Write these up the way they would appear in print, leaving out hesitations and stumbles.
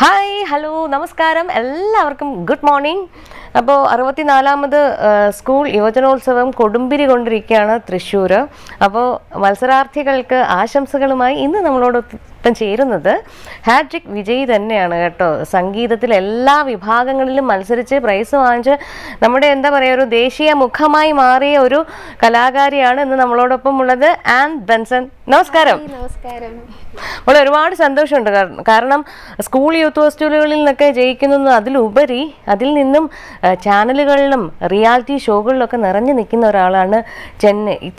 Hi hello നമസ്കാരം എല്ലാവർക്കും good morning. അപ്പോൾ 64ാമത് സ്കൂൾ യുവജനോത്സവം കൊടുമ്പിരി കൊണ്ടിരിക്കുകയാണ് തൃശ്ശൂർ. അപ്പോൾ മത്സരാർത്ഥികൾക്ക് ആശംസകളുമായി ഇന്ന് നമ്മളോടൊപ്പം ചേരുന്നത് ഹാട്രിക് വിജയി തന്നെയാണ് കേട്ടോ. സംഗീതത്തിൽ എല്ലാ വിഭാഗങ്ങളിലും മത്സരിച്ച് പ്രൈസ് വാങ്ങിച്ച് നമ്മുടെ എന്താ പറയുക ഒരു ദേശീയ മുഖമായി മാറിയ ഒരു കലാകാരിയാണ് ഇന്ന് നമ്മളോടൊപ്പം ഉള്ളത്. ആൻ ബെൻസൺ, നമസ്കാരം. നമസ്കാരം. അവിടെ ഒരുപാട് സന്തോഷമുണ്ട്. കാരണം സ്കൂൾ യൂത്ത് ഫെസ്റ്റിവലുകളിൽ നിന്നൊക്കെ ജയിക്കുന്നു, അതിലുപരി അതിൽ നിന്നും ചാനലുകളിലും റിയാലിറ്റി ഷോകളിലൊക്കെ നിറഞ്ഞു നിൽക്കുന്ന ഒരാളാണ്. ഈ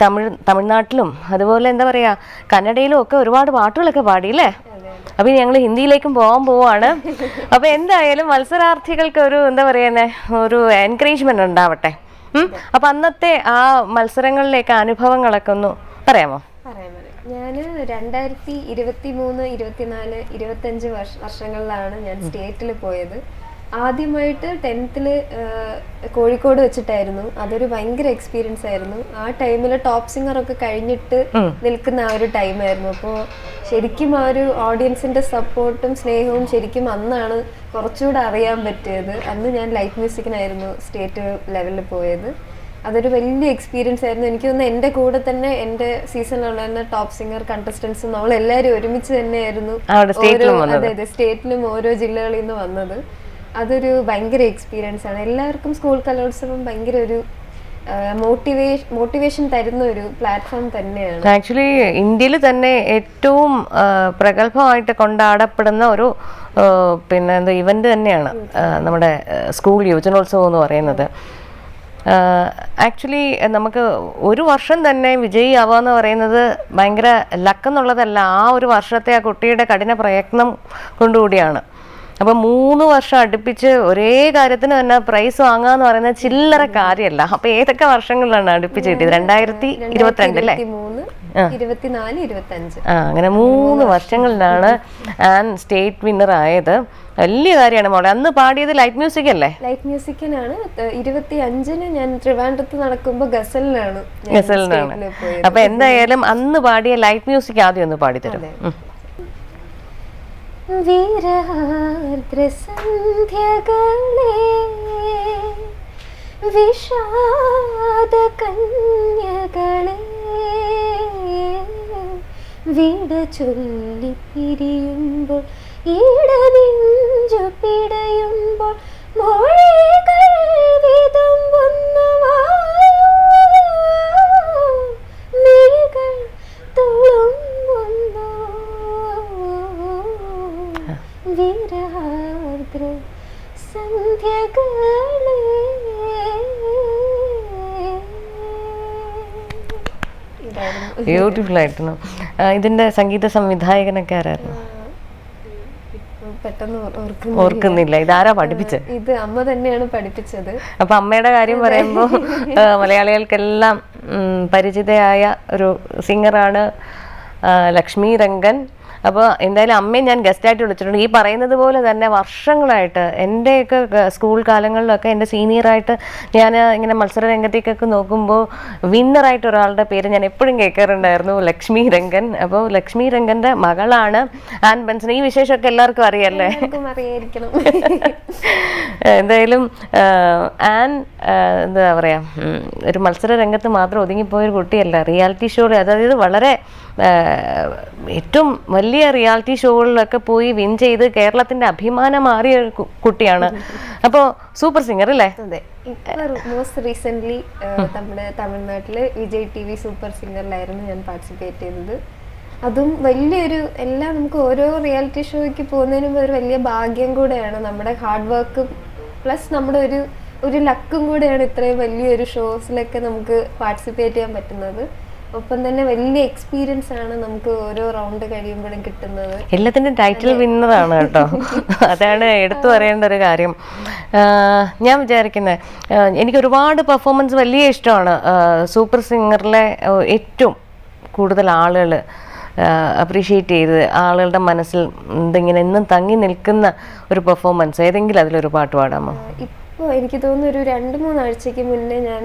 തമിഴ്നാട്ടിലും അതുപോലെ എന്താ പറയുക കന്നഡയിലും ഒക്കെ ഒരുപാട് പാട്ടുകളൊക്കെ പാടിയില്ലേ. അപ്പം ഞങ്ങൾ ഹിന്ദിയിലേക്കും പോവാണ്. അപ്പം എന്തായാലും മത്സരാർത്ഥികൾക്ക് ഒരു എന്താ പറയുന്നത് ഒരു എൻകറേജ്മെന്റ് ഉണ്ടാവട്ടെ. അപ്പം അന്നത്തെ ആ മത്സരങ്ങളിലേക്ക് അനുഭവങ്ങളൊക്കെ ഒന്ന് പറയാമോ? ഞാൻ 2023, 24, 25 വർഷങ്ങളിലാണ് ഞാൻ സ്റ്റേറ്റിൽ പോയത്. ആദ്യമായിട്ട് 10th കോഴിക്കോട് വെച്ചിട്ടായിരുന്നു. അതൊരു ഭയങ്കര എക്സ്പീരിയൻസ് ആയിരുന്നു. ആ ടൈമിൽ ടോപ്പ് സിംഗർ ഒക്കെ കഴിഞ്ഞിട്ട് നിൽക്കുന്ന ആ ഒരു ടൈമായിരുന്നു. അപ്പോൾ ശരിക്കും ആ ഒരു ഓഡിയൻസിന്റെ സപ്പോർട്ടും സ്നേഹവും ശരിക്കും അന്നാണ് കുറച്ചുകൂടെ അറിയാൻ പറ്റിയത്. അന്ന് ഞാൻ ലൈറ്റ് മ്യൂസിക്കിനായിരുന്നു സ്റ്റേറ്റ് ലെവലിൽ പോയത്. അതൊരു വലിയ എക്സ്പീരിയൻസ് ആയിരുന്നു. എനിക്ക് തോന്നുന്നു എൻ്റെ കൂടെ തന്നെ എൻ്റെ സീസണിലുള്ള ടോപ്പ് സിംഗർ കണ്ടസ്റ്റൻസും നമ്മളെല്ലാവരും ഒരുമിച്ച് തന്നെയായിരുന്നു അതെ സ്റ്റേറ്റിലും ഓരോ ജില്ലകളിൽ നിന്ന് വന്നത്. അതൊരു ഭയങ്കര എക്സ്പീരിയൻസ് ആണ്. എല്ലാവർക്കും സ്കൂൾ കലോത്സവം ഭയങ്കര ഒരു മോട്ടിവേഷൻ തരുന്ന ഒരു പ്ലാറ്റ്ഫോം തന്നെയാണ്. ആക്ച്വലി ഇന്ത്യയിൽ തന്നെ ഏറ്റവും പ്രഗത്ഭമായിട്ട് കൊണ്ടാടപ്പെടുന്ന ഒരു പിന്നെ എന്താ ഇവന്റ് തന്നെയാണ് നമ്മുടെ സ്കൂൾ യുവജനോത്സവം എന്ന് പറയുന്നത്. ആക്ച്വലി നമുക്ക് ഒരു വർഷം തന്നെ വിജയിയാവുക എന്ന് പറയുന്നത് ഭയങ്കര ലക്കെന്നുള്ളതല്ല, ആ ഒരു വർഷത്തെ ആ കുട്ടിയുടെ കഠിന പ്രയത്നം കൊണ്ടുകൂടിയാണ്. അപ്പം 3 വർഷം അടുപ്പിച്ച് ഒരേ കാര്യത്തിന് തന്നെ പ്രൈസ് വാങ്ങുക എന്ന് പറയുന്നത് ചില്ലറ കാര്യമല്ല. അപ്പൊ ഏതൊക്കെ വർഷങ്ങളിലാണ് അടുപ്പിച്ച് കിട്ടിയത്? 2022 അല്ലേ? 24, 25 അങ്ങനെ 3 വർഷങ്ങളിലാണ് ആൻ സ്റ്റേറ്റ് വിന്നർ ആയത്. വലിയ കാര്യമാണ് മോളെ. അന്ന് പാടിയത് ലൈറ്റ് മ്യൂസിക് അല്ലേ? ലൈറ്റ് മ്യൂസിക്കിനാണ്. 25 ഞാൻ ട്രിവാൻഡ്രത്ത് നടക്കുമ്പോ ഗസലിനാണ്. അപ്പൊ എന്തായാലും അന്ന് പാടിയ ലൈറ്റ് മ്യൂസിക് ആദ്യം ഒന്ന് പാടിത്തരും. വീരാർദ്ര സന്ധ്യകളേ വിഷാദ കന്യകളേ വിട ചൊല്ലി പിരിയുമ്പോൾ ഇടനെഞ്ചു പിടയുമ്പോൾ മൊഴികൾ വിതുമ്പുന്നവാ മിഴികൾ തുളുമ്പുന്നു വീരാർദ്ര സന്ധ്യകളേ. ബ്യൂട്ടിഫുൾ ആയിരുന്നു. ഇതിന്റെ സംഗീത സംവിധായകനൊക്കെ ആരായിരുന്നു? ഓർക്കുന്നില്ല. ഇതാരാ പഠിപ്പിച്ചത്? ഇത് അമ്മ തന്നെയാണ് പഠിപ്പിച്ചത്. അപ്പൊ അമ്മയുടെ കാര്യം പറയുമ്പോൾ മലയാളികൾക്കെല്ലാം പരിചിതയായ ഒരു സിംഗറാണ് ലക്ഷ്മി രംഗൻ. അപ്പോൾ എന്തായാലും അമ്മയെ ഞാൻ ഗസ്റ്റായിട്ട് വിളിച്ചിട്ടുണ്ട്. ഈ പറയുന്നത് പോലെ തന്നെ വർഷങ്ങളായിട്ട് എൻ്റെയൊക്കെ സ്കൂൾ കാലങ്ങളിലൊക്കെ എൻ്റെ സീനിയറായിട്ട് ഞാൻ ഇങ്ങനെ മത്സര രംഗത്തേക്കൊക്കെ നോക്കുമ്പോൾ വിന്നറായിട്ട് ഒരാളുടെ പേര് ഞാൻ എപ്പോഴും കേൾക്കാറുണ്ടായിരുന്നു, ലക്ഷ്മി രംഗൻ. അപ്പോൾ ലക്ഷ്മി രംഗൻ്റെ മകളാണ് ആൻ ബെൻസൺ. ഈ വിശേഷമൊക്കെ എല്ലാവർക്കും അറിയാമല്ലേ? എന്തായാലും ആൻ എന്താ പറയുക ഒരു മത്സര രംഗത്ത് മാത്രം ഒതുങ്ങിപ്പോയൊരു കുട്ടിയല്ല. റിയാലിറ്റി ഷോയിൽ അതായത് വളരെ ഏറ്റവും വലിയ റിയാലിറ്റി ഷോകളിലൊക്കെ പോയി വിൻ ചെയ്ത് കേരളത്തിന്റെ അഭിമാനം മാറിയ കുട്ടിയാണ്. അപ്പോൾ സൂപ്പർ സിംഗർ അല്ലേ? അതെ. മോസ്റ്റ് റീസെന്റ് നമ്മുടെ തമിഴ്നാട്ടില് വിജയ് TV സൂപ്പർ സിംഗറിലായിരുന്നു ഞാൻ പാർട്ടിസിപ്പേറ്റ് ചെയ്തത്. അതും വലിയൊരു എല്ലാം നമുക്ക് ഓരോ റിയാലിറ്റി ഷോയ്ക്ക് പോകുന്നതിനും ഒരു വലിയ ഭാഗ്യം കൂടെയാണ്. നമ്മുടെ ഹാർഡ് വർക്കും പ്ലസ് നമ്മുടെ ഒരു ലക്കും കൂടെയാണ് ഇത്രയും വലിയൊരു ഷോസിലൊക്കെ നമുക്ക് പാർട്ടിസിപ്പേറ്റ് ചെയ്യാൻ പറ്റുന്നത്. ഒപ്പം തന്നെ വലിയ എക്സ്പീരിയൻസ് ആണ് നമുക്ക് ഓരോ റൗണ്ട് കഴിയുമ്പോഴും കിട്ടുന്നത്. എല്ലാത്തിൻ്റെയും ടൈറ്റിൽ വിന്നറാണ് കേട്ടോ. അതാണ് എടുത്തു പറയേണ്ട ഒരു കാര്യം. ഞാൻ വിചാരിക്കുന്നത് എനിക്ക് ഒരുപാട് പെർഫോമൻസ് വലിയ ഇഷ്ടമാണ്. സൂപ്പർ സിംഗറിലെ ഏറ്റവും കൂടുതൽ ആളുകൾ അപ്രീഷിയേറ്റ് ചെയ്ത് ആളുകളുടെ മനസ്സിൽ എന്തിങ്ങനെ എന്നും തങ്ങി നിൽക്കുന്ന ഒരു പെർഫോമൻസ് ഏതെങ്കിലും അതിലൊരു പാട്ട് പാടാമോ? ഇപ്പോൾ എനിക്ക് തോന്നുന്നു ഒരു 2-3 ആഴ്ചക്ക് മുന്നേ ഞാൻ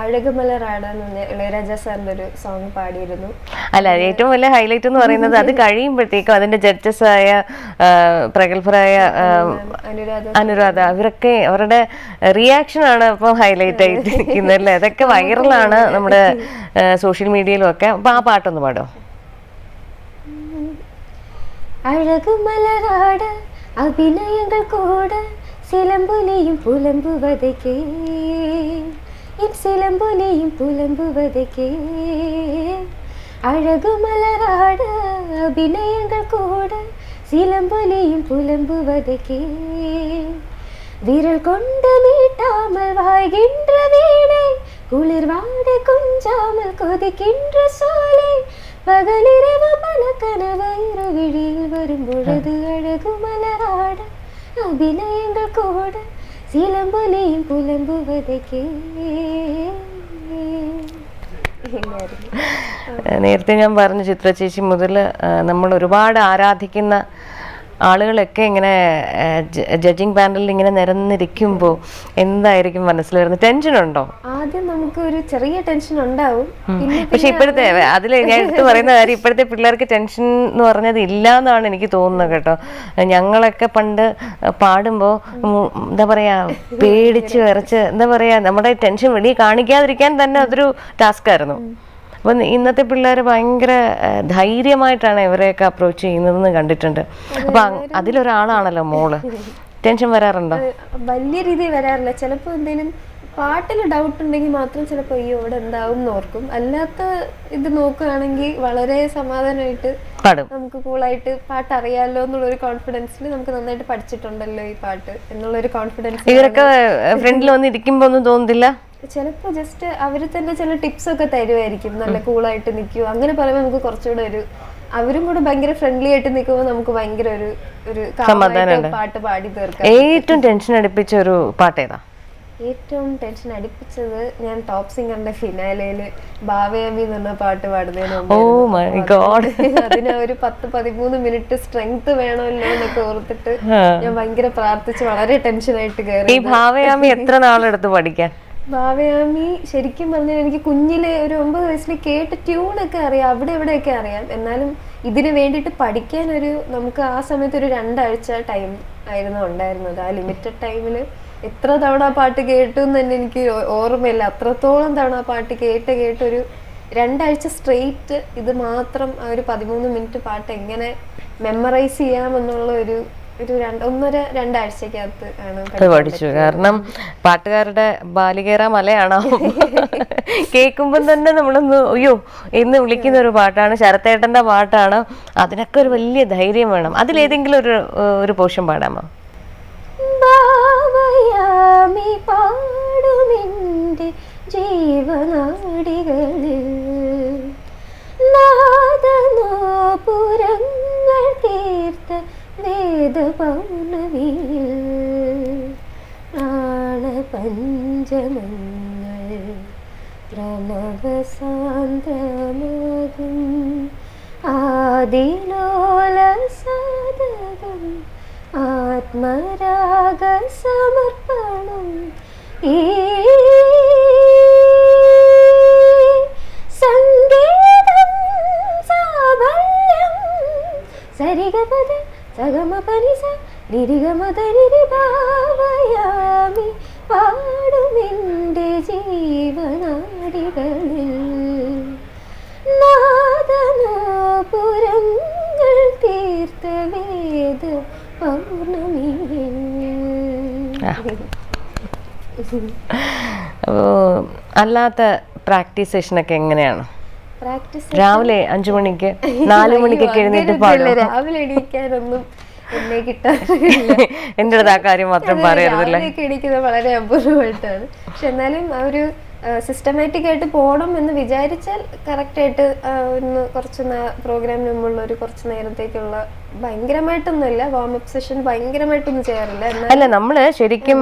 അഴകുമലറാടാന്ന് പറഞ്ഞ ഇളയരാജ സാറിൻ്റെ ഒരു സോങ് പാടിയിരുന്നു. അല്ല, ഏറ്റവും വലിയ ഹൈലൈറ്റ് എന്ന് പറയുന്നത് അത് കഴിയുമ്പോഴത്തേക്കും അതിന്റെ ജഡ്ജസ് ആയ പ്രഗത്ഭരായ അനുരാധ അവരൊക്കെ അവരുടെ റിയാക്ഷൻ ആണ് ഇപ്പൊ ഹൈലൈറ്റ് ആയിട്ടിരിക്കുന്നത് അല്ലേ? അതൊക്കെ വൈറലാണ് നമ്മുടെ സോഷ്യൽ മീഡിയയിലും ഒക്കെ. അപ്പൊ ആ പാട്ടൊന്ന് പാടോ? അഴകുമലറാട് അഭിനയങ്ങൾ കൂട சிலம்பொலியும் புலம்புவதைக்கே என் சிலம்பொலியும் புலம்புவதைக்கே அழகு மலராட அபிநயங்கள் கூட சிலம்பொலியும் புலம்புவதைக்கே விரல் கொண்டு மீட்டாமல் வாய்கின்ற வீணை குளிர் வாடை கொஞ்சாமல் கொதிக்கின்ற சோலை பகலிரவு பல கனவு இரவிழியில் வரும் பொழுது அழகு மலராட അഭിനയങ്ങൾ കൂട സിലമ്പൊലിയും പുലമ്പുവതയ്ക്കേ. നേരത്തെ ഞാൻ പറഞ്ഞു ചിത്ര ചേച്ചി മുതൽ നമ്മൾ ഒരുപാട് ആരാധിക്കുന്ന ആളുകളൊക്കെ ഇങ്ങനെ ജഡ്ജിങ് പാനലിൽ ഇങ്ങനെ നിരന്നിരിക്കുമ്പോൾ എന്തായിരിക്കും മനസ്സിൽ വരുന്നത്? ടെൻഷൻ ഉണ്ടോ? ആദ്യം നമുക്ക് ഒരു ചെറിയ ടെൻഷൻ ഉണ്ടാവും. പക്ഷെ ഇപ്പോഴത്തെ അതിൽ ഞാൻ എടുത്ത് പറയുന്ന കാര്യം, ഇപ്പോഴത്തെ പിള്ളേർക്ക് ടെൻഷൻ എന്ന് പറഞ്ഞത് ഇല്ല എന്നാണ് എനിക്ക് തോന്നുന്നത് കേട്ടോ. ഞങ്ങളൊക്കെ പണ്ട് പാടുമ്പോൾ എന്താ പറയാ, പേടിച്ച് വിറച്ച് എന്താ പറയാ, നമ്മുടെ ടെൻഷൻ വെളിയിൽ കാണിക്കാതിരിക്കാൻ തന്നെ അതൊരു ടാസ്കായിരുന്നു. അപ്പം ഇന്നത്തെ പിള്ളേർ ഭയങ്കര ധൈര്യമായിട്ടാണ് ഇവരെയൊക്കെ അപ്രോച്ച് ചെയ്യുന്നതെന്ന് കണ്ടിട്ടുണ്ട്. അപ്പൊ അതിലൊരാളാണല്ലോ മോള്. ടെൻഷൻ വരാറുണ്ടോ? വലിയ രീതിയിൽ വരാറില്ല. ചിലപ്പോൾ എന്തെങ്കിലും പാട്ടിൽ ഡൗട്ട് ഉണ്ടെങ്കിൽ മാത്രം ചിലപ്പോൾ അയ്യോ ഇവിടെ എന്താവും എന്നോർക്കും. അല്ലാത്ത ഇത് നോക്കുകയാണെങ്കിൽ വളരെ സമാധാനമായിട്ട് നമുക്ക് കൂളായിട്ട് പാട്ട് അറിയാലോ എന്നുള്ളൊരു കോൺഫിഡൻസിൽ നമുക്ക് നന്നായിട്ട് പഠിച്ചിട്ടുണ്ടല്ലോ ഈ പാട്ട് എന്നുള്ളൊരു കോൺഫിഡൻസ്. ഇവരൊക്കെ ഫ്രണ്ടിൽ വന്ന് ഇരിക്കുമ്പോ ഒന്നും തോന്നുന്നില്ല? ചിലപ്പോൾ ജസ്റ്റ് അവർ തന്നെ ചില ടിപ്സ് ഒക്കെ തരുമായിരിക്കും, നല്ല കൂളായിട്ട് നിൽക്കൂ അങ്ങനെ പറയുമ്പോൾ നമുക്ക് കുറച്ചുകൂടെ ഒരു അവരും കൂടെ ഭയങ്കര ഫ്രണ്ട്ലി ആയിട്ട് നിൽക്കുമ്പോൾ നമുക്ക് ഭയങ്കര ഒരു പാട്ട് പാടി തീർക്കാം. ഏറ്റവും ടെൻഷൻ അടുപ്പിച്ച ഒരു പാട്ട് ഏതാ? ഏറ്റവും ടെൻഷൻ അടുപ്പിച്ചത് ഞാൻ ടോപ്പ് സിംഗറിന്റെ ഫിനാലയില് ബാവയാമി എന്ന് പറഞ്ഞ പാട്ട് പാടുന്നതിന് അതിന് ഒരു 10-13 മിനിറ്റ് സ്ട്രെങ്ത് വേണമല്ലോ എന്നൊക്കെ ഓർത്തിട്ട് ഞാൻ ഭയങ്കര പ്രാർത്ഥിച്ച് വളരെ ടെൻഷനായിട്ട് കയറി. ഈ ഭാവയാമി എത്ര നാളെടുത്ത് പഠിക്കാൻ? ഭാവയാമി ശരിക്കും പറഞ്ഞാൽ എനിക്ക് കുഞ്ഞിലെ ഒരു 9 വയസ്സിൽ കേട്ട് ട്യൂണൊക്കെ അറിയാം, അവിടെ എവിടെയൊക്കെ അറിയാം. എന്നാലും ഇതിന് വേണ്ടിയിട്ട് പഠിക്കാൻ നമുക്ക് ആ സമയത്ത് ഒരു 2 ആഴ്ച ടൈം ആയിരുന്നു ഉണ്ടായിരുന്നത്. ആ ലിമിറ്റഡ് ടൈമിൽ എത്ര തവണ ആ പാട്ട് കേട്ടു എന്ന് തന്നെ എനിക്ക് ഓർമ്മയില്ല. അത്രത്തോളം തവണ ആ പാട്ട് കേട്ട് ഒരു 2 ആഴ്ച സ്ട്രെയിറ്റ് ഇത് മാത്രം ആ ഒരു 13 മിനിറ്റ് പാട്ട് എങ്ങനെ മെമ്മറൈസ് ചെയ്യാമെന്നുള്ള ഒരു 1.5-2 ആഴ്ചക്കകത്ത് ആണ് പഠിച്ചു. കാരണം പാട്ടുകാരുടെ ബാലികേറ മലയാണോ കേൾക്കുമ്പം തന്നെ നമ്മളൊന്ന് അയ്യോ എന്ന് വിളിക്കുന്ന ഒരു പാട്ടാണ്. ശരത്തേട്ടന്റെ പാട്ടാണ്. അതിനൊക്കെ ഒരു വലിയ ധൈര്യം വേണം. അതിലേതെങ്കിലും ഒരു പോർഷൻ പാടാമോ? പാടുമെന്റെ ജീവനാടികളിൽ നാദനോപുരങ്ങൾ തീർത്ത വേദപൗർണമിയിൽ പ്രാണപഞ്ചമങ്ങൾ പ്രണവസാന്ദ്രമാകും ആദിലോല സാധകം ആത്മരാഗ സമർപ്പണം ഈ സംഗീതം സാഫല്യം സരിഗപദ സഗമപനിസ നിരിഗമതനിരി ഭാവയാമി പാടുമെന്റെ ജീവനാടികളിൽ നാദനോപുരങ്ങൾ തീർത്ത വേദ പൗർണമിയിൽ. അല്ലാത്ത പ്രാക്ടീസ് സെഷനൊക്കെ എങ്ങനെയാണ്? രാവിലെ 5 മണിക്ക് 4 മണിക്കൊക്കെ എഴുന്നേറ്റ് പാടും? രാവിലെ എണീക്കാനൊന്നും എന്നെ കിട്ടാറില്ല. എൻ്റെ അടുത്ത് ആ കാര്യം മാത്രം പറയരുതല്ലേ. എണീക്കുന്നത് വളരെ അപൂർവമായിട്ടാണ്. പക്ഷെ എന്നാലും ഒരു സിസ്റ്റമാറ്റിക് ആയിട്ട് പോകണം എന്ന് വിചാരിച്ചാൽ കറക്റ്റായിട്ട് ഒന്ന് കുറച്ച് പ്രോഗ്രാമിന് മുമ്പുള്ള ഒരു കുറച്ച് നേരത്തേക്കുള്ള ഭയങ്കരമായിട്ടൊന്നുമില്ല, വാം അപ്പ് സെഷൻ ഭയങ്കരമായിട്ടൊന്നും ചെയ്യാറില്ല. അല്ല, നമ്മള് ശരിക്കും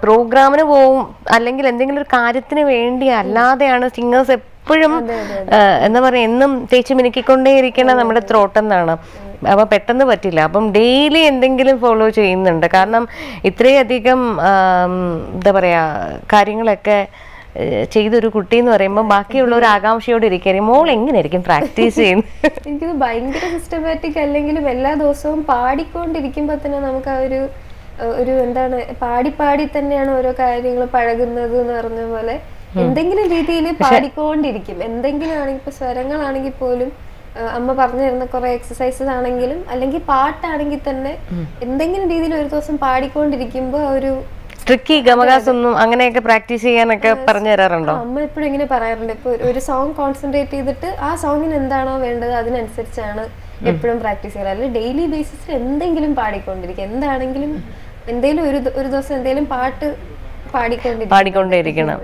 പ്രോഗ്രാമിന് പോവും അല്ലെങ്കിൽ എന്തെങ്കിലും ഒരു കാര്യത്തിന് വേണ്ടി അല്ലാതെയാണ് സിംഗേഴ്സ് എപ്പോഴും എന്താ പറയാ എന്നും തേച്ച് മിനുക്കിക്കൊണ്ടേയിരിക്കണം നമ്മുടെ ത്രോട്ട് എന്നാണ്. അപ്പോൾ പെട്ടെന്ന് പറ്റില്ല. അപ്പം ഡെയിലി എന്തെങ്കിലും ഫോളോ ചെയ്യുന്നുണ്ട്. കാരണം ഇത്രയധികം എന്താ പറയുക കാര്യങ്ങളൊക്കെ ചെയ്തൊരു കുട്ടി എന്ന് പറയുമ്പോൾ ബാക്കിയുള്ള ഒരു ആകാംക്ഷയോടെ ഇരിക്കുകയായിരിക്കും, മോൾ എങ്ങനെയായിരിക്കും പ്രാക്ടീസ് ചെയ്യുന്നത്? എനിക്കത് ഭയങ്കര സിസ്റ്റമാറ്റിക് അല്ലെങ്കിലും എല്ലാ ദിവസവും പാടിക്കൊണ്ടിരിക്കുമ്പോൾ തന്നെ നമുക്ക് ആ ഒരു എന്താണ് പാടി പാടി തന്നെയാണ് ഓരോ കാര്യങ്ങൾ പഴകുന്നത് എന്ന് പറഞ്ഞ പോലെ എന്തെങ്കിലും രീതിയിൽ പാടിക്കൊണ്ടിരിക്കും. എന്തെങ്കിലും ആണെങ്കിൽ ഇപ്പൊ സ്വരങ്ങളാണെങ്കിൽ പോലും അമ്മ പറഞ്ഞു തരുന്ന കുറെ എക്സസൈസസ് ആണെങ്കിലും അല്ലെങ്കിൽ പാട്ടാണെങ്കിൽ തന്നെ എന്തെങ്കിലും രീതിയിൽ ഒരു ദിവസം പാടിക്കൊണ്ടിരിക്കുമ്പോൾ ഒരു ട്രിക്കി ഗമകാസ് ഒന്നും അങ്ങനെയൊക്കെ പ്രാക്ടീസ് ചെയ്യാനൊക്കെ പറഞ്ഞു തരാറുണ്ടോ? അമ്മ എപ്പോഴും ഇങ്ങനെ പറയാറുണ്ട്. ഇപ്പൊ ഒരു സോങ് കോൺസെൻട്രേറ്റ് ചെയ്തിട്ട് ആ സോങ്ങിന് എന്താണോ വേണ്ടത് അതിനനുസരിച്ചാണ് എപ്പോഴും പ്രാക്ടീസ് ചെയ്യാറ്. അല്ലെങ്കിൽ ഡെയിലി ബേസിസിൽ എന്തെങ്കിലും പാടിക്കൊണ്ടിരിക്കും, എന്താണെങ്കിലും എന്തെങ്കിലും ഒരു ദിവസം എന്തെങ്കിലും പാട്ട് പാടിക്കൊണ്ടേയിരിക്കണം.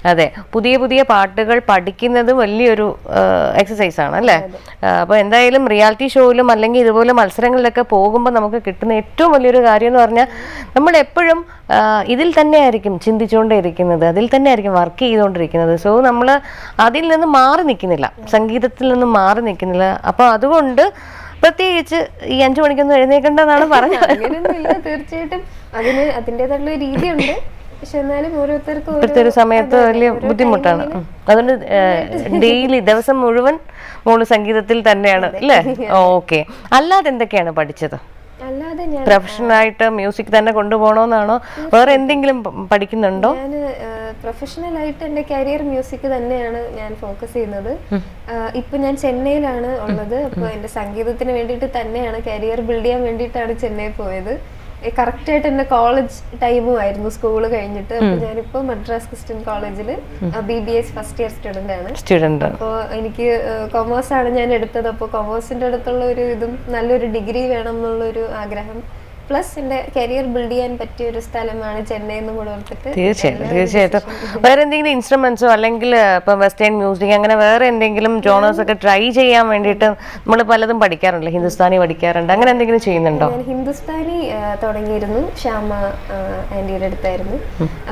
അതെ, പുതിയ പുതിയ പാട്ടുകൾ പഠിക്കുന്നത് വലിയൊരു എക്സസൈസ് ആണ് അല്ലേ? അപ്പോൾ എന്തായാലും റിയാലിറ്റി ഷോയിലും അല്ലെങ്കിൽ ഇതുപോലെ മത്സരങ്ങളിലൊക്കെ പോകുമ്പോൾ നമുക്ക് കിട്ടുന്ന ഏറ്റവും വലിയൊരു കാര്യം എന്ന് പറഞ്ഞാൽ നമ്മൾ എപ്പോഴും ഇതിൽ തന്നെയായിരിക്കും ചിന്തിച്ചുകൊണ്ടേയിരിക്കുന്നത്, അതിൽ തന്നെയായിരിക്കും വർക്ക് ചെയ്തുകൊണ്ടിരിക്കുന്നത്. സോ നമ്മൾ അതിൽ നിന്ന് മാറി നിൽക്കുന്നില്ല, സംഗീതത്തിൽ നിന്ന് മാറി നിൽക്കുന്നില്ല. അപ്പോൾ അതുകൊണ്ട് പ്രത്യേകിച്ച് ഈ 5 മണിക്കൊന്നും എഴുന്നേൽക്കേണ്ടതെന്നാണ് പറഞ്ഞത്. അങ്ങനെയൊന്നുമില്ല, തീർച്ചയായിട്ടും അതിൻ്റെതായിട്ടുള്ള രീതിയുണ്ട്. പക്ഷെ എന്നാലും ഓരോരുത്തർക്കും ഒരു സമയത്ത് വലിയ ബുദ്ധിമുട്ടാണ്. അതുകൊണ്ട് ഡെയിലി ദിവസം മുഴുവൻ മോള് സംഗീതത്തിൽ തന്നെയാണ് അല്ലേ? ഓക്കെ. അല്ലാതെ എന്തൊക്കെയാണ് പഠിച്ചത്? അല്ലാതെ പ്രൊഫഷണലായിട്ട് മ്യൂസിക് തന്നെ കൊണ്ടുപോകണമെന്നാണോ, വേറെ എന്തെങ്കിലും പഠിക്കുന്നുണ്ടോ? ഞാൻ പ്രൊഫഷണലായിട്ട് എൻ്റെ കരിയർ മ്യൂസിക് തന്നെയാണ് ഞാൻ ഫോക്കസ് ചെയ്യുന്നത്. ഇപ്പൊ ഞാൻ ചെന്നൈയിലാണ് ഉള്ളത്. അപ്പോൾ എൻ്റെ സംഗീതത്തിന് വേണ്ടിയിട്ട് തന്നെയാണ്, കരിയർ ബിൽഡ് ചെയ്യാൻ വേണ്ടിയിട്ടാണ് ചെന്നൈ പോയത്. കറക്റ്റ് ആയിട്ട് എന്റെ കോളേജ് ടൈമും ആയിരുന്നു, സ്കൂള് കഴിഞ്ഞിട്ട്. അപ്പൊ ഞാനിപ്പോ മദ്രാസ് ക്രിസ്ത്യൻ കോളേജിൽ BBA ഫസ്റ്റ് ഇയർ സ്റ്റുഡന്റ് ആണ്. അപ്പോൾ എനിക്ക് കൊമേഴ്സ് ആണ് ഞാൻ എടുത്തത്. അപ്പോൾ കൊമേഴ്സിന്റെ അടുത്തുള്ള ഒരു ഇതും നല്ലൊരു ഡിഗ്രി വേണം എന്നുള്ളൊരു ആഗ്രഹം, പ്ലസ് എന്റെ കരിയർ ബിൽഡ് ചെയ്യാൻ പറ്റിയ ഒരു സ്ഥലമാണ് ചെന്നൈ എന്ന് കൂടെ ഓർത്തിട്ട്. തീർച്ചയായിട്ടും. വേറെ എന്തെങ്കിലും ഇൻസ്ട്രുമെന്റ്സോ അല്ലെങ്കിൽ ഇപ്പൊ വെസ്റ്റേൺ മ്യൂസിക് അങ്ങനെ വേറെ എന്തെങ്കിലും ജോണേഴ്സ് ഒക്കെ ട്രൈ ചെയ്യാൻ വേണ്ടിയിട്ട് നമ്മൾ പലതും പഠിക്കാറുണ്ട്, ഹിന്ദുസ്ഥാനി പഠിക്കാറുണ്ട്, അങ്ങനെ എന്തെങ്കിലും ചെയ്യുന്നുണ്ടോ? ഞാൻ ഹിന്ദുസ്ഥാനി തുടങ്ങിയിരുന്നു, ശ്യാമ ആന്റിയുടെ അടുത്തായിരുന്നു.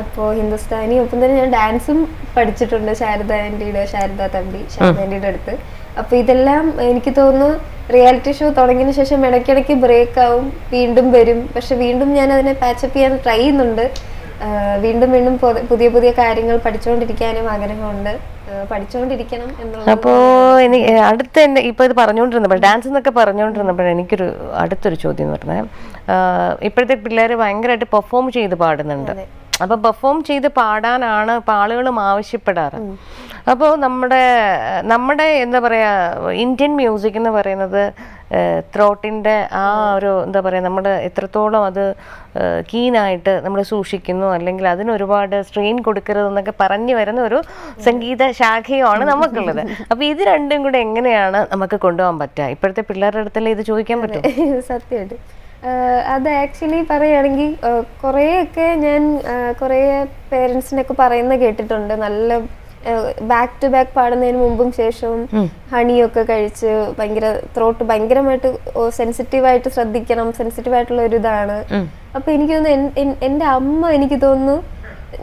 അപ്പോൾ ഹിന്ദുസ്ഥാനി ഒപ്പം തന്നെ ഞാൻ ഡാൻസും പഠിച്ചിട്ടുണ്ട്, ശാരദ തമ്പി ശ്യാമ ആന്റിയുടെ അടുത്ത്. അപ്പൊ ഇതെല്ലാം എനിക്ക് തോന്നുന്നു റിയാലിറ്റി ഷോ തുടങ്ങിയതിനു ശേഷം ഇടയ്ക്കിടയ്ക്ക് ബ്രേക്ക് ആവും, വീണ്ടും വരും. പക്ഷെ വീണ്ടും ഞാൻ അതിനെ പാച്ചപ്പ് ചെയ്യാൻ ട്രൈ ചെയ്യുന്നുണ്ട്. വീണ്ടും പുതിയ പുതിയ കാര്യങ്ങൾ പഠിച്ചുകൊണ്ടിരിക്കാനും ആഗ്രഹമുണ്ട്, പഠിച്ചുകൊണ്ടിരിക്കണം എന്നുള്ളത്. അപ്പോ അടുത്ത ഇപ്പൊ ഇത് പറഞ്ഞുകൊണ്ടിരുന്നപ്പോൾ ഡാൻസ് എന്നൊക്കെ പറഞ്ഞുകൊണ്ടിരുന്നപ്പോൾ എനിക്കൊരു അടുത്തൊരു ചോദ്യം എന്ന് പറഞ്ഞാൽ, ഇപ്പോഴത്തെ പിള്ളേർ ഭയങ്കരമായിട്ട് പെർഫോം ചെയ്ത് പാടുന്നുണ്ട്. അപ്പൊ പെർഫോം ചെയ്ത് പാടാനാണ് ഇപ്പൊ ആളുകളും ആവശ്യപ്പെടാറ്. അപ്പോൾ നമ്മുടെ എന്താ പറയാ ഇന്ത്യൻ മ്യൂസിക് എന്ന് പറയുന്നത് ത്രോട്ടിൻ്റെ ആ ഒരു എന്താ പറയുക, നമ്മൾ എത്രത്തോളം അത് കീനായിട്ട് നമ്മൾ സൂക്ഷിക്കുന്നു, അല്ലെങ്കിൽ അതിന് ഒരുപാട് സ്ട്രെയിൻ കൊടുക്കരുത് എന്നൊക്കെ പറഞ്ഞു വരുന്ന ഒരു സംഗീത ശാഖയുമാണ് നമുക്കുള്ളത്. അപ്പോൾ ഇത് രണ്ടും കൂടെ എങ്ങനെയാണ് നമുക്ക് കൊണ്ടുപോകാൻ പറ്റുക? ഇപ്പോഴത്തെ പിള്ളേരുടെ അടുത്തല്ലേ ഇത് ചോദിക്കാൻ പറ്റും? സത്യമായിട്ട് അത് ആക്ച്വലി പറയുകയാണെങ്കിൽ കുറേയൊക്കെ ഞാൻ കുറേ പേരൻസിനൊക്കെ പറയുന്ന കേട്ടിട്ടുണ്ട്, നല്ല ബാക്ക് ടു ബാക്ക് പാടുന്നതിന് മുമ്പും ശേഷവും ഹണിയൊക്കെ കഴിച്ച് ഭയങ്കര ത്രോട്ട് ഭയങ്കരമായിട്ട് സെൻസിറ്റീവായിട്ട് ശ്രദ്ധിക്കണം, സെൻസിറ്റീവായിട്ടുള്ള ഒരു ഇതാണ്. അപ്പൊ എനിക്ക് തോന്നുന്നു എൻ്റെ അമ്മ എനിക്ക് തോന്നുന്നു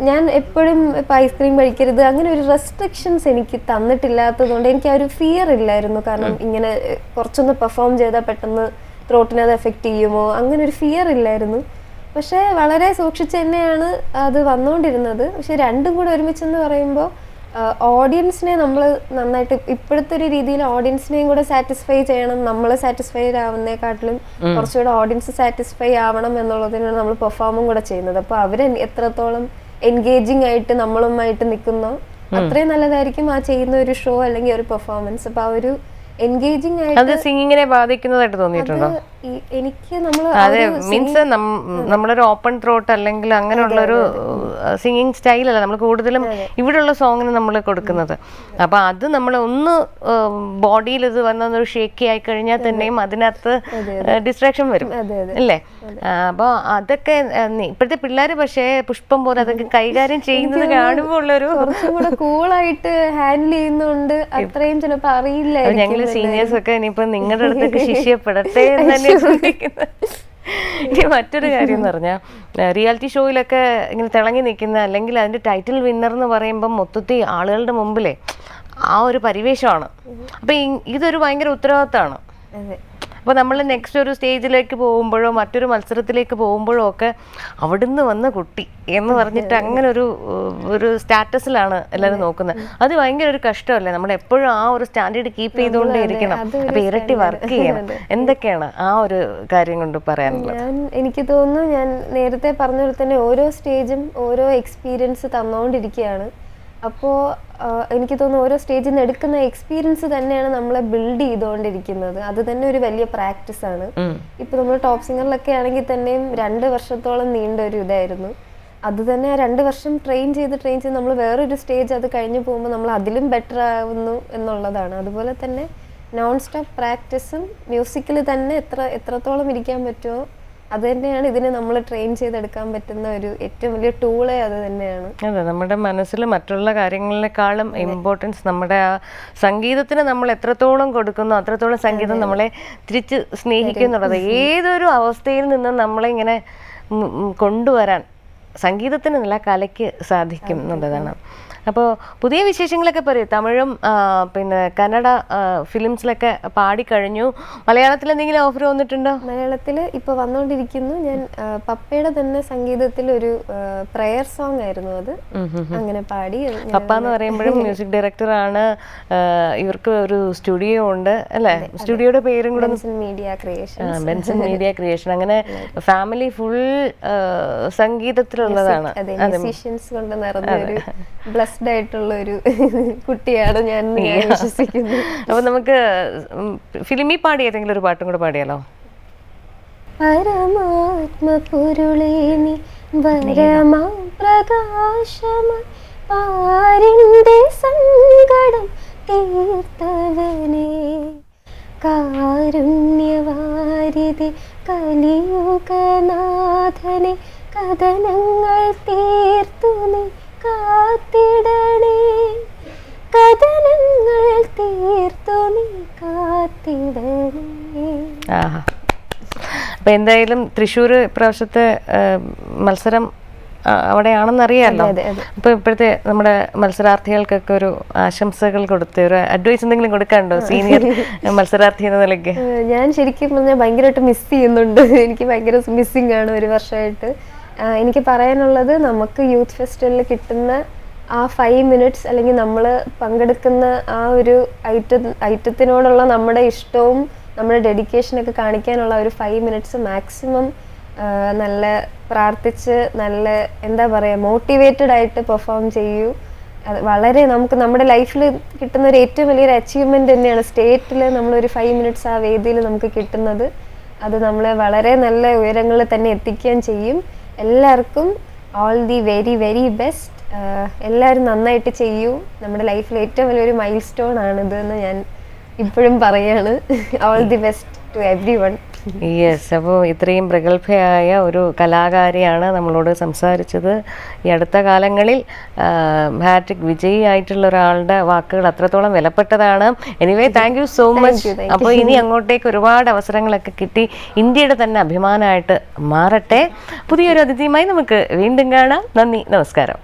ഞാൻ എപ്പോഴും ഇപ്പം ഐസ്ക്രീം കഴിക്കരുത് അങ്ങനെ ഒരു റെസ്ട്രിക്ഷൻസ് എനിക്ക് തന്നിട്ടില്ലാത്തത് കൊണ്ട് എനിക്ക് ആ ഒരു ഫിയർ ഇല്ലായിരുന്നു. കാരണം ഇങ്ങനെ കുറച്ചൊന്ന് പെർഫോം ചെയ്താൽ പെട്ടെന്ന് ത്രോട്ടിനെ അത് എഫക്റ്റ് ചെയ്യുമോ അങ്ങനെ ഒരു ഫിയർ ഇല്ലായിരുന്നു. പക്ഷെ വളരെ സൂക്ഷിച്ച് തന്നെയാണ് അത് വന്നുകൊണ്ടിരുന്നത്. പക്ഷെ രണ്ടും കൂടെ ഒരുമിച്ചെന്ന് പറയുമ്പോൾ ഓഡിയൻസിനെ നമ്മൾ നന്നായിട്ട് ഇപ്പോഴത്തെ ഒരു രീതിയിൽ ഓഡിയൻസിനെയും കൂടെ സാറ്റിസ്ഫൈ ചെയ്യണം. നമ്മൾ സാറ്റിസ്ഫൈഡ് ആവുന്നതിനെക്കാട്ടിലും കുറച്ചുകൂടെ ഓഡിയൻസ് സാറ്റിസ്ഫൈ ആവണം എന്നുള്ളതിനാണ് നമ്മൾ പെർഫോമും കൂടെ ചെയ്യുന്നത്. അപ്പോൾ അവർ എത്രത്തോളം എൻഗേജിങ് ആയിട്ട് നമ്മളുമായിട്ട് നിൽക്കുന്നോ അത്രയും നല്ലതായിരിക്കും ആ ചെയ്യുന്ന ഒരു ഷോ അല്ലെങ്കിൽ ഒരു പെർഫോമൻസ്. അപ്പോൾ ആ ഒരു എൻഗേജിങ് ആയിട്ട് സിംഗിങ്ങിനെ ബാധിക്കുന്നതായിട്ട് തോന്നിയിട്ടുണ്ടോ? എനിക്ക് മീൻസ് നമ്മളൊരു ഓപ്പൺ ത്രോട്ട് അല്ലെങ്കിൽ അങ്ങനെയുള്ളൊരു സിംഗിങ് സ്റ്റൈലല്ല നമ്മൾ കൂടുതലും ഇവിടെയുള്ള സോങ്ങിന് നമ്മൾ കൊടുക്കുന്നത്. അപ്പൊ അത് നമ്മൾ ഒന്ന് ബോഡിയിൽ ഇത് വന്നൊരു ഷേക്കി ആയി കഴിഞ്ഞാൽ തന്നെയും അതിനകത്ത് ഡിസ്ട്രാക്ഷൻ വരും അല്ലേ? അപ്പൊ അതൊക്കെ ഇപ്പോഴത്തെ പിള്ളേര് പക്ഷേ പുഷ്പം പോലെ അതൊക്കെ കൈകാര്യം ചെയ്യുന്നത് കാണുമ്പോൾ ഉള്ളൊരു കൂളായിട്ട് ഹാൻഡിൽ ചെയ്യുന്നുണ്ട്. അത്രയും ചിലപ്പോ അറിയില്ല. ഞങ്ങള് സീനിയേഴ്സ് ഒക്കെ ഇനിയിപ്പോ നിങ്ങളുടെ അടുത്തൊക്കെ ശിഷ്യപ്പെടട്ടെ എന്ന് തന്നെ ചോദിക്കുന്നത്. ഇനി മറ്റൊരു കാര്യം എന്ന് പറഞ്ഞാൽ റിയാലിറ്റി ഷോയിലൊക്കെ ഇങ്ങനെ തിളങ്ങി നിൽക്കുന്ന അല്ലെങ്കിൽ അതിന്റെ ടൈറ്റിൽ വിന്നർ എന്ന് പറയുമ്പോൾ മൊത്തത്തിൽ ആളുകളുടെ മുമ്പിലെ ആ ഒരു പരിവേഷമാണ്. അപ്പൊ ഇതൊരു ഭയങ്കര ഉത്തരവാദിത്തമാണ്. അപ്പോൾ നമ്മൾ നെക്സ്റ്റ് ഒരു സ്റ്റേജിലേക്ക് പോകുമ്പോഴോ മറ്റൊരു മത്സരത്തിലേക്ക് പോകുമ്പോഴോ ഒക്കെ അവിടുന്ന് വന്ന കുട്ടി എന്ന് പറഞ്ഞിട്ട് അങ്ങനെ ഒരു സ്റ്റാറ്റസിലാണ് എല്ലാവരും നോക്കുന്നത്. അത് ഭയങ്കര ഒരു കഷ്ടമല്ലേ? നമ്മൾ എപ്പോഴും ആ ഒരു സ്റ്റാൻഡേർഡ് കീപ്പ് ചെയ്തുകൊണ്ടേ ഇരിക്കണം. അപ്പൊ ഇരട്ടി വർക്ക് ചെയ്യണം. എന്തൊക്കെയാണ് ആ ഒരു കാര്യം കൊണ്ട് പറയാനുള്ളത്? എനിക്ക് തോന്നുന്നു ഞാൻ നേരത്തെ പറഞ്ഞ പോലെ തന്നെ ഓരോ സ്റ്റേജും ഓരോ എക്സ്പീരിയൻസ് തന്നുകൊണ്ടിരിക്കുകയാണ്. അപ്പോൾ എനിക്ക് തോന്നുന്നു ഓരോ സ്റ്റേജിൽ നിന്ന് എടുക്കുന്ന എക്സ്പീരിയൻസ് തന്നെയാണ് നമ്മളെ ബിൽഡ് ചെയ്തുകൊണ്ടിരിക്കുന്നത്. അത് തന്നെ ഒരു വലിയ പ്രാക്ടീസ് ആണ്. ഇപ്പൊ നമ്മൾ ടോപ്പ് സിംഗറിലൊക്കെ ആണെങ്കിൽ തന്നെയും 2 വർഷത്തോളം നീണ്ട ഒരു ഇതായിരുന്നു. അത് തന്നെ 2 വർഷം ട്രെയിൻ ചെയ്ത് നമ്മൾ വേറൊരു സ്റ്റേജ് അത് കഴിഞ്ഞ് പോകുമ്പോൾ നമ്മൾ അതിലും ബെറ്റർ ആവുന്നു എന്നുള്ളതാണ്. അതുപോലെ തന്നെ നോൺ സ്റ്റോപ്പ് പ്രാക്ടീസും മ്യൂസിക്കിൽ തന്നെ എത്രത്തോളം ഇരിക്കാൻ പറ്റുമോ അത് തന്നെയാണ് ഇതിനെ നമ്മൾ ട്രെയിൻ ചെയ്തെടുക്കാൻ പറ്റുന്ന ഒരു ഏറ്റവും വലിയ ടൂളേ അത് തന്നെയാണ്. അതെ, നമ്മുടെ മനസ്സിൽ മറ്റുള്ള കാര്യങ്ങളെക്കാളും ഇമ്പോർട്ടൻസ് നമ്മുടെ ആ സംഗീതത്തിന് നമ്മൾ എത്രത്തോളം കൊടുക്കുന്നു അത്രത്തോളം സംഗീതം നമ്മളെ തിരിച്ച് സ്നേഹിക്കും എന്നുള്ളത്. ഏതൊരു അവസ്ഥയിൽ നിന്നും നമ്മളെ ഇങ്ങനെ കൊണ്ടുവരാൻ സംഗീതത്തിനല്ല കലയ്ക്ക് സാധിക്കും എന്നുള്ളതാണ്. അപ്പോൾ പുതിയ വിശേഷങ്ങളൊക്കെ പറയും. തമിഴും പിന്നെ കന്നഡ ഫിലിംസിലൊക്കെ പാടിക്കഴിഞ്ഞു. മലയാളത്തിൽ എന്തെങ്കിലും ഓഫർ വന്നിട്ടുണ്ടോ? മലയാളത്തിൽ ഇപ്പോൾ വന്നുകൊണ്ടിരിക്കുന്നു. ഞാൻ പപ്പയുടെ തന്നെ സംഗീതത്തിൽ ഒരു പ്രയർ സോങ് ആയിരുന്നു അത്, അങ്ങനെ പാടി. പപ്പ എന്ന് പറയുമ്പോഴും മ്യൂസിക് ഡയറക്ടറാണ്. ഇവർക്ക് ഒരു സ്റ്റുഡിയോ ഉണ്ട് അല്ലേ? സ്റ്റുഡിയോയുടെ പേരും കൂടെ ബെൻസൺ മീഡിയ ക്രിയേഷൻ. അങ്ങനെ ഫാമിലി ഫുൾ സംഗീതത്തിലുള്ളതാണ്. കൊണ്ട് നിറഞ്ഞൊരു ബ്ലസ്ഡ് ആയിട്ടുള്ള ഒരു കുട്ടിയാണ് ഞാൻ വിശ്വസിക്കുന്നത്. അപ്പൊ നമുക്ക് ഫിലിമി പാടി ഏതെങ്കിലും ഒരു പാട്ടും കൂടെ പാടിയാലോ? പരമാത്മപൊരുളേ നീ വരമാ പ്രകാശമായി പാരിന്റെ സങ്കടം തീർത്തവനേ കാരുണ്യവാരിധി കലിയുഗനാഥനെ കഥനങ്ങൾ തീർത്തു നീ കാത്തിടണേ കഥനങ്ങൾ തീർത്തു നീ കാത്തിടണേ. അപ്പൊ എന്തായാലും തൃശ്ശൂർ ഇപ്രാവശ്യത്തെ മത്സരം അവിടെയാണെന്നറിയാമല്ലോ. അപ്പൊ ഇപ്പോഴത്തെ നമ്മുടെ മത്സരാർത്ഥികൾക്കൊക്കെ ഒരു ആശംസകൾ കൊടുത്ത് ഒരു അഡ്വൈസ് എന്തെങ്കിലും കൊടുക്കാനുണ്ടോ സീനിയർ മത്സരാർത്ഥി എന്ന നിലയ്ക്ക്? ഞാൻ ശരിക്കും പറഞ്ഞാൽ ഭയങ്കരമായിട്ട് മിസ് ചെയ്യുന്നുണ്ട്. എനിക്ക് ഭയങ്കര മിസ്സിംഗ് ആണ് ഒരു വർഷമായിട്ട്. എനിക്ക് പറയാനുള്ളത്, നമുക്ക് യൂത്ത് ഫെസ്റ്റിവലിൽ കിട്ടുന്ന ആ 5 മിനിറ്റ്സ് അല്ലെങ്കിൽ നമ്മൾ പങ്കെടുക്കുന്ന ആ ഒരു ഐറ്റത്തിനോടുള്ള നമ്മുടെ ഇഷ്ടവും നമ്മുടെ ഡെഡിക്കേഷനൊക്കെ കാണിക്കാനുള്ള ഒരു 5 മിനിറ്റ്സ് മാക്സിമം നല്ല പ്രാർത്ഥിച്ച് നല്ല എന്താ പറയുക മോട്ടിവേറ്റഡ് ആയിട്ട് പെർഫോം ചെയ്യൂ. അത് വളരെ നമുക്ക് നമ്മുടെ ലൈഫിൽ കിട്ടുന്ന ഒരു ഏറ്റവും വലിയൊരു അച്ചീവ്മെൻറ്റ് തന്നെയാണ്. സ്റ്റേറ്റിൽ നമ്മളൊരു 5 മിനിറ്റ്സ് ആ വേദിയിൽ നമുക്ക് കിട്ടുന്നത്. അത് നമ്മളെ വളരെ നല്ല ഉയരങ്ങളിൽ തന്നെ എത്തിക്കുകയും ചെയ്യും. എല്ലാവർക്കും all the very very best. എല്ലാവരും നന്നായിട്ട് ചെയ്യൂ. നമ്മുടെ ലൈഫിൽ ഏറ്റവും വലിയൊരു മൈൽ സ്റ്റോൺ ആണിത് എന്ന് ഞാൻ ഇപ്പോഴും പറയാണ്. All the best to everyone. Yes. അപ്പോൾ ഇത്രയും പ്രഗത്ഭയായ ഒരു കലാകാരിയാണ് നമ്മളോട് സംസാരിച്ചത്. ഈ അടുത്ത കാലങ്ങളിൽ ഹാട്രിക് വിജയി ആയിട്ടുള്ള ഒരാളുടെ വാക്കുകൾ അത്രത്തോളം വിലപ്പെട്ടതാണ്. Anyway, thank you so much. അപ്പോൾ ഇനി അങ്ങോട്ടേക്ക് ഒരുപാട് അവസരങ്ങളൊക്കെ കിട്ടി ഇന്ത്യയുടെ തന്നെ അഭിമാനമായിട്ട് മാറട്ടെ. പുതിയൊരു അതിഥിയുമായി നമുക്ക് വീണ്ടും കാണാം. നന്ദി, നമസ്കാരം.